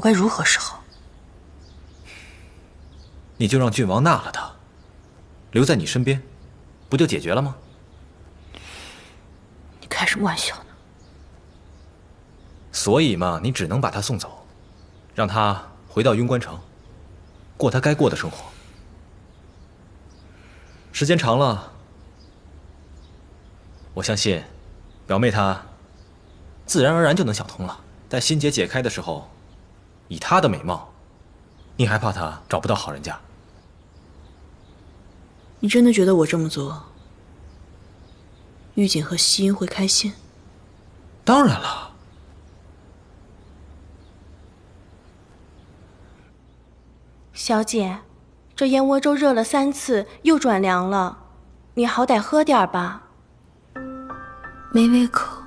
我该如何是好？你就让郡王纳了他，留在你身边，不就解决了吗？你开什么玩笑呢？所以嘛，你只能把他送走，让他回到云关城，过他该过的生活。时间长了，我相信，表妹她自然而然就能想通了。待心结解开的时候，以她的美貌，你还怕她找不到好人家？你真的觉得我这么做，玉锦和西音会开心？当然了。小姐，这燕窝粥热了3次，又转凉了，你好歹喝点吧。没胃口。